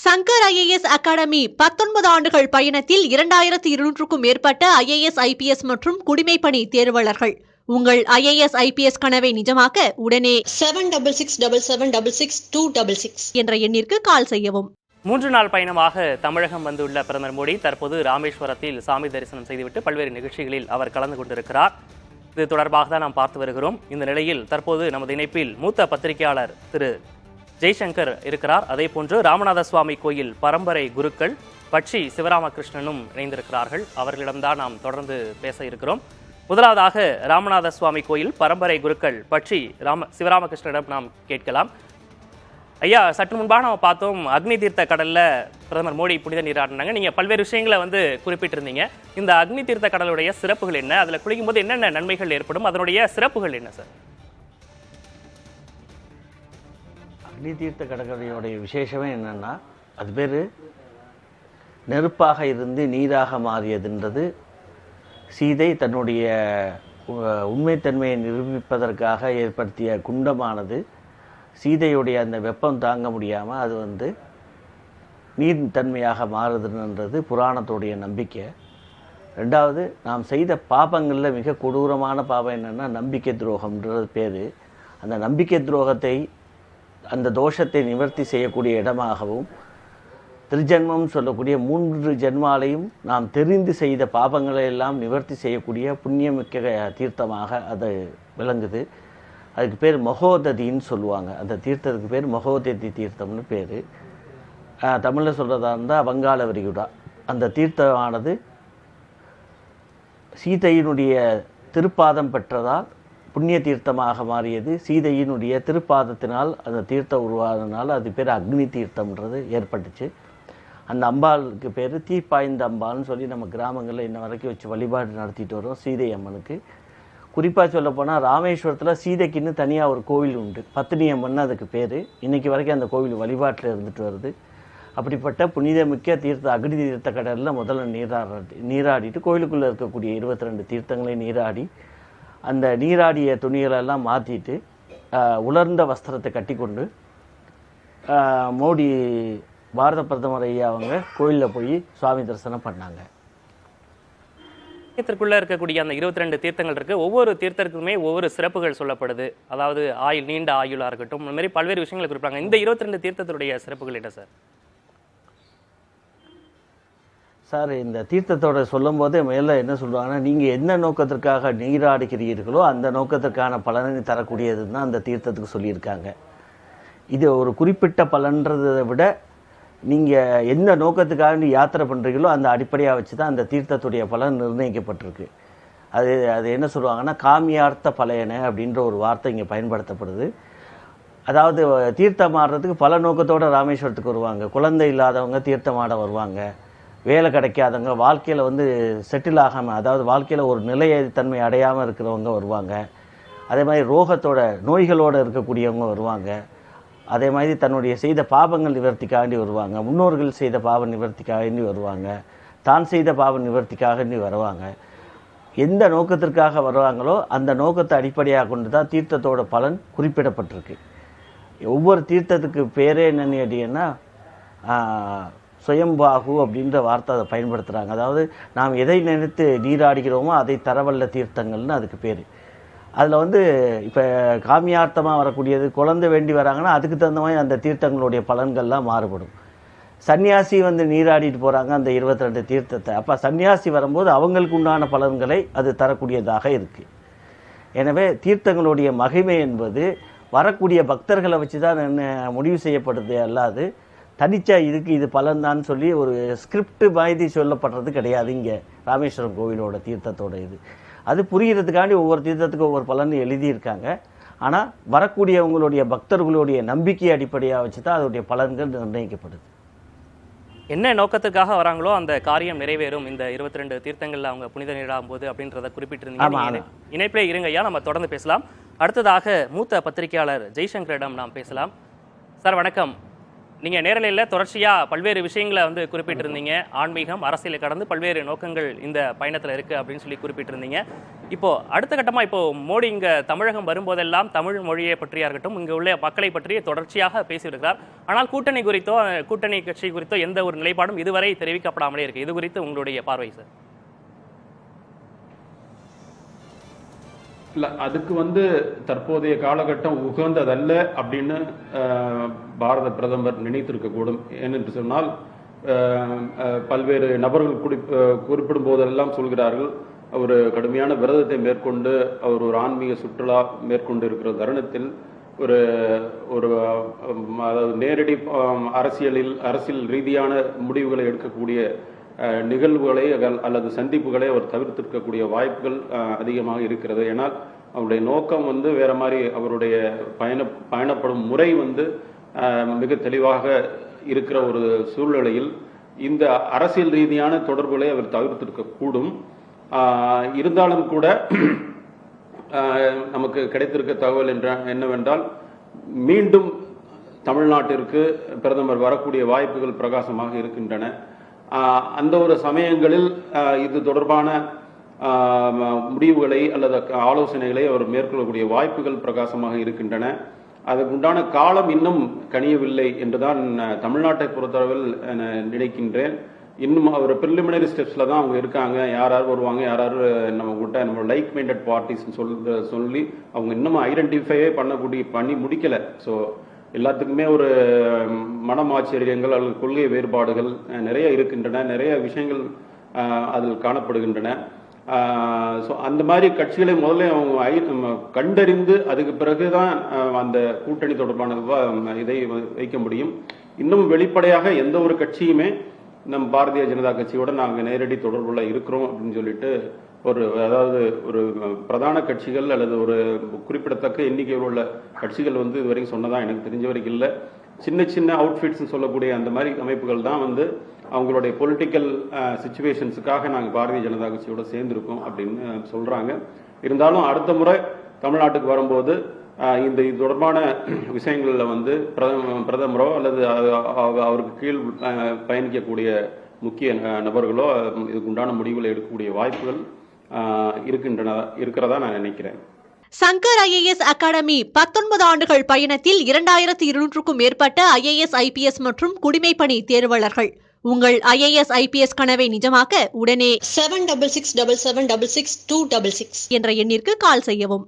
Shankar IAS academy 19 ஆண்டுகள் பயணத்தில் 2200க்கும் மேற்பட்ட IAS IPS மற்றும் குடிமைப்பணி தேர்வாளர்கள். உங்கள் IAS IPS கனவை நிஜமாக்க உடனே 7677666266 என்ற எண்ணிற்கு கால் செய்யவும். 3 நாள் பயணமாக தமிழகம் வந்துள்ள பிரதமர் மோடி தற்போது ராமேஸ்வரத்தில் சாமி தரிசனம் செய்துவிட்டு பல்வேறு நிகழ்ச்சிகளில் அவர் கலந்து கொண்டிருக்கிறார். இது தொடர்பாக தான் நாம் பார்த்து வருகிறோம். இந்த நிலையில் தற்போது நமது இணைப்பில் மூத்த பத்திரிகையாளர் திரு ஜெய்சங்கர் இருக்கிறார். அதே போன்று ராமநாத சுவாமி கோயில் பரம்பரை குருக்கள் பட்சி சிவராமகிருஷ்ணனும் இணைந்திருக்கிறார்கள். அவர்களிடம்தான் நாம் தொடர்ந்து பேச இருக்கிறோம். முதலாவதாக ராமநாத சுவாமி கோயில் பரம்பரை குருக்கள் பட்சி சிவராமகிருஷ்ணனிடம் நாம் கேட்கலாம். ஐயா, சற்று முன்பாக நம்ம பார்த்தோம், அக்னி தீர்த்த கடல்ல பிரதமர் மோடி புனித நீராடினாங்க. நீங்க பல்வேறு விஷயங்களை குறிப்பிட்டிருந்தீங்க. இந்த அக்னி தீர்த்த கடலுடைய சிறப்புகள் என்ன, அதுல குளிக்கும் போது என்னென்ன நன்மைகள் ஏற்படும், அதனுடைய சிறப்புகள் என்ன சார்? அக்னி தீர்த்த கடற்கரையோடைய விசேஷமே என்னென்னா, அது பேர் நெருப்பாக இருந்து நீராக மாறியதுன்றது. சீதை தன்னுடைய உண்மைத்தன்மையை நிரூபிப்பதற்காக ஏற்படுத்திய குண்டமானது சீதையுடைய அந்த வெப்பம் தாங்க முடியாமல் அது நீர் தன்மையாக மாறுதுன்றது புராணத்துடைய நம்பிக்கை. ரெண்டாவது, நாம் செய்த பாபங்களில் மிக கொடூரமான பாபம் என்னென்னா நம்பிக்கை துரோகம்ன்றது பேர். அந்த நம்பிக்கை துரோகத்தை, அந்த தோஷத்தை நிவர்த்தி செய்யக்கூடிய இடமாகவும், திருஜன்மம் சொல்லக்கூடிய 3 ஜென்மாலையும் நாம் தெரிந்து செய்த பாபங்களை எல்லாம் நிவர்த்தி செய்யக்கூடிய புண்ணியமிக்க தீர்த்தமாக அது விளங்குது. அதுக்கு பேர் மகோததின்னு சொல்லுவாங்க. அந்த தீர்த்தத்துக்கு பேர் மகோததி தீர்த்தம்னு பேர். தமிழில் சொல்கிறதா இருந்தால் வங்காள விரிகுடா. அந்த தீர்த்தமானது சீதையினுடைய திருப்பாதம் பெற்றதால் புண்ணிய தீர்த்தமாக மாறியது. சீதையினுடைய திருப்பாதத்தினால் அந்த தீர்த்தம் உருவானதுனால அது பேர் அக்னி தீர்த்தம்ன்றது ஏற்பட்டுச்சு. அந்த அம்பாளுக்கு பேர் தீப்பாய்ந்த அம்பாள்னு சொல்லி நம்ம கிராமங்களில் இன்ன வரைக்கும் வச்சு வழிபாடு நடத்திட்டு வரோம் சீதை அம்மனுக்கு. குறிப்பாக சொல்லப்போனால் ராமேஸ்வரத்தில் சீதைக்குன்னு தனியாக ஒரு கோவில் உண்டு, பத்தினி அம்மன் அதுக்கு பேர். இன்றைக்கி வரைக்கும் அந்த கோவில் வழிபாட்டில் இருந்துட்டு வருது. அப்படிப்பட்ட புனிதமிக்க தீர்த்த அக்னி தீர்த்த கடலில் முதல்ல நீராடிட்டு கோயிலுக்குள்ளே இருக்கக்கூடிய 22 தீர்த்தங்களை நீராடி, அந்த நீராடிய துணிகளெல்லாம் மாற்றிட்டு உலர்ந்த வஸ்திரத்தை கட்டி கொண்டு மோடி பாரத பிரதமர் ஐயா அவங்க கோயிலில் போய் சுவாமி தரிசனம் பண்ணாங்க. தீர்த்தத்துக்குள்ளே இருக்கக்கூடிய அந்த 22 தீர்த்தங்கள் இருக்குது. ஒவ்வொரு தீர்த்தத்துக்குமே ஒவ்வொரு சிறப்புகள் சொல்லப்படுது. அதாவது நீண்ட ஆயுளாக இருக்கட்டும், இந்த மாதிரி பல்வேறு விஷயங்களை குறிப்பாங்க. இந்த 22 தீர்த்தத்துடைய சிறப்புகள் என்ன சார்? சார், இந்த தீர்த்தத்தோட சொல்லும் போதே மேலே என்ன சொல்கிறாங்கன்னா, நீங்கள் என்ன நோக்கத்திற்காக நீராடுகிறீர்களோ அந்த நோக்கத்திற்கான பலனை தரக்கூடியதுன்னு தான் அந்த தீர்த்தத்துக்கு சொல்லியிருக்காங்க. இது ஒரு குறிப்பிட்ட பலன்றதை விட நீங்கள் எந்த நோக்கத்துக்காக யாத்திரை பண்ணுறீங்களோ அந்த அடிப்படையாக வச்சு தான் அந்த தீர்த்தத்துடைய பலன் நிர்ணயிக்கப்பட்டிருக்கு. அது என்ன சொல்லுவாங்கன்னா, காமியார்த்த பலையன அப்படின்ற ஒரு வார்த்தை இங்கே பயன்படுத்தப்படுது. அதாவது தீர்த்தம் ஆடுறதுக்கு பல நோக்கத்தோடு ராமேஸ்வரத்துக்கு வருவாங்க. குழந்தை இல்லாதவங்க தீர்த்தமாட வருவாங்க. வேலை கிடைக்காதவங்க, வாழ்க்கையில் செட்டில் ஆகாமல், அதாவது வாழ்க்கையில் ஒரு நிலைத்தன்மை அடையாமல் இருக்கிறவங்க வருவாங்க. அதே மாதிரி நோய்களோடு இருக்கக்கூடியவங்க வருவாங்க. அதே மாதிரி தன்னுடைய செய்த பாவங்கள் நிவர்த்திக்காண்டி வருவாங்க. முன்னோர்கள் செய்த பாவ நிவர்த்திக்காண்டி வருவாங்க. தான் செய்த பாவ நிவர்த்திக்காண்டி வருவாங்க. எந்த நோக்கத்திற்காக வருவாங்களோ அந்த நோக்கத்தை அடிப்படையாக கொண்டு தான் தீர்த்தத்தோட பலன் குறிப்பிடப்பட்டிருக்கு. ஒவ்வொரு தீர்த்தத்துக்கு பேரே என்னென்னு கேட்டீங்கன்னா, சுயம்பாகு அப்படின்ற வார்த்தை அதை பயன்படுத்துகிறாங்க. அதாவது நாம் எதை நினைத்து நீராடுகிறோமோ அதை தரவல்ல தீர்த்தங்கள்னு அதுக்கு பேர். அதில் இப்போ காமியார்த்தமாக வரக்கூடியது, குழந்தை வேண்டி வராங்கன்னா அதுக்கு தகுந்த மாதிரி அந்த தீர்த்தங்களுடைய பலன்கள்லாம் மாறுபடும். சன்னியாசி நீராடிட்டு போகிறாங்க அந்த 22 தீர்த்தத்தை. அப்போ சன்னியாசி வரும்போது அவங்களுக்கு உண்டான பலன்களை அது தரக்கூடியதாக இருக்குது. எனவே தீர்த்தங்களுடைய மகிமை என்பது வரக்கூடிய பக்தர்களை வச்சு தான் முடிவு செய்யப்படுது. அல்லாது தனிச்சா இதுக்கு இது பலன்தான்னு சொல்லி ஒரு ஸ்கிரிப்ட் மாதிரி சொல்லப்படுறது கிடையாது. இங்கே ராமேஸ்வரம் கோவிலோட தீர்த்தத்தோட அது புரிகிறதுக்காண்டி ஒவ்வொரு தீர்த்தத்துக்கும் ஒவ்வொரு பலன் எழுதியிருக்காங்க. ஆனால் வரக்கூடியவங்களுடைய பக்தர்களுடைய நம்பிக்கை அடிப்படையாக வச்சு தான் அதோடைய பலன்கள் நிர்ணயிக்கப்படுது. என்ன நோக்கத்துக்காக வராங்களோ அந்த காரியம் நிறைவேறும். இந்த 22 தீர்த்தங்கள்ல அவங்க புனித நீராடும் போது அப்படின்றத குறிப்பிட்டிருந்தீங்க. இணைப்பிலே இருங்க ஐயா, நம்ம தொடர்ந்து பேசலாம். அடுத்ததாக மூத்த பத்திரிகையாளர் ஜெய்சங்கரிடம் நாம் பேசலாம். சார் வணக்கம். நீங்கள் நேரலையில் தொடர்ச்சியாக பல்வேறு விஷயங்களை வந்து குறிப்பிட்டிருந்தீங்க. ஆன்மீகம், அரசியலை கடந்து பல்வேறு நோக்கங்கள் இந்த பயணத்தில் இருக்குது அப்படின்னு சொல்லி குறிப்பிட்டிருந்தீங்க. இப்போது அடுத்த கட்டமாக இப்போது மோடி இங்கே தமிழகம் வரும்போதெல்லாம் தமிழ் மொழியை பற்றியா இருக்கட்டும், இங்கே உள்ள மக்களை பற்றி தொடர்ச்சியாக பேசியிருக்கிறார். ஆனால் கூட்டணி குறித்தோ கூட்டணி கட்சி குறித்தோ எந்த ஒரு நிலைப்பாடும் இதுவரை தெரிவிக்கப்படாமலே இருக்குது. இது குறித்து உங்களுடைய பார்வை சார்? இல்லை, அதுக்கு தற்போதைய காலகட்டம் உகந்ததல்ல அப்படின்னு பாரத பிரதமர் நினைத்திருக்கக்கூடும். ஏனென்று சொன்னால் பல்வேறு நபர்கள் குறிப்பிடும் போதெல்லாம் சொல்கிறார்கள், அவர் கடுமையான விரதத்தை மேற்கொண்டு அவர் ஒரு ஆன்மீக சுற்றுலா மேற்கொண்டு இருக்கிற தருணத்தில் ஒரு ஒரு அதாவது நேரடி அரசியல் ரீதியான முடிவுகளை எடுக்கக்கூடிய நிகழ்வுகளை அல்லது சந்திப்புகளை அவர் தவிர்த்திருக்கக்கூடிய வாய்ப்புகள் அதிகமாக இருக்கிறது. ஏன்னால் அவருடைய நோக்கம் வேற மாதிரி, அவருடைய பயணப்படும் முறை மிக தெளிவாக இருக்கிற ஒரு சூழ்நிலையில் இந்த அரசியல் ரீதியான தொடர்புகளை அவர் தவிர்த்திருக்க கூடும். இருந்தாலும் கூட நமக்கு கிடைத்திருக்க தகவல் என்னவென்றால், மீண்டும் தமிழ்நாட்டிற்கு பிரதமர் வரக்கூடிய வாய்ப்புகள் பிரகாசமாக இருக்கின்றன. அந்த ஒரு சமயங்களில் இது தொடர்பான முடிவுகளை அல்லது ஆலோசனைகளை அவர் மேற்கொள்ளக்கூடிய வாய்ப்புகள் பிரகாசமாக இருக்கின்றன. அதற்குண்டான காலம் இன்னும் கனியவில்லை என்றுதான் தமிழ்நாட்டை பொறுத்தளவில் நினைக்கின்றேன். இன்னும் அவர் ப்ரிலிமினரி ஸ்டெப்ஸில் தான் அவங்க இருக்காங்க. யார் வருவாங்க, யார் நம்ம லைக் மைண்டட் பார்ட்டிஸ்ன்னு சொல்லி அவங்க இன்னும் ஐடென்டிஃபையே பண்ணி முடிக்கலை. ஸோ எல்லாத்துக்குமே ஒரு மனமாச்சரியங்கள் அல்லது கொள்கை வேறுபாடுகள் நிறைய இருக்கின்றன, நிறைய விஷயங்கள் அதில் காணப்படுகின்றன. ஸோ அந்த மாதிரி கட்சிகளை முதல்ல அவங்க கண்டறிந்து அதுக்கு பிறகுதான் அந்த கூட்டணி தொடர்பான இதை வைக்க முடியும். இன்னும் வெளிப்படையாக எந்த ஒரு கட்சியுமே நம் பாரதிய ஜனதா கட்சியோட நாங்கள் நேரடி தொடர்புள்ள இருக்கிறோம் அப்படின்னு சொல்லிட்டு அதாவது ஒரு பிரதான கட்சிகள் அல்லது ஒரு குறிப்பிடத்தக்க எண்ணிக்கையில் உள்ள கட்சிகள் இதுவரைக்கும் சொன்னதா எனக்கு தெரிஞ்ச வரைக்கும் இல்லை. சின்ன சின்ன அவுட்ஃபிட்ஸ் சொல்லக்கூடிய அந்த மாதிரி அமைப்புகள் தான் அவங்களுடைய பொலிட்டிக்கல் சிச்சுவேஷன்ஸுக்காக நாங்கள் பாரதிய ஜனதா கட்சியோட சேர்ந்திருக்கோம் அப்படின்னு சொல்றாங்க. இருந்தாலும் அடுத்த முறை தமிழ்நாட்டுக்கு வரும்போது இது தொடர்பான விஷயங்களில் பிரதமரோ அல்லது அவருக்கு கீழ் பயணிக்கக்கூடிய முக்கிய நபர்களோ இதுக்குண்டான முடிவுகளை எடுக்கக்கூடிய வாய்ப்புகள் இருக்கிறதா நான் நினைக்கிறேன். சங்கர் IAS அகாடமி 19 ஆண்டுகள் பயணத்தில் 2200க்கும் மேற்பட்ட IAS IPS மற்றும் குடிமைப்பணி தேர்வாளர்கள். உங்கள் IAS IPS கனவை நிஜமாக்க உடனே 7667766266 என்ற எண்ணிற்கு கால் செய்யவும்.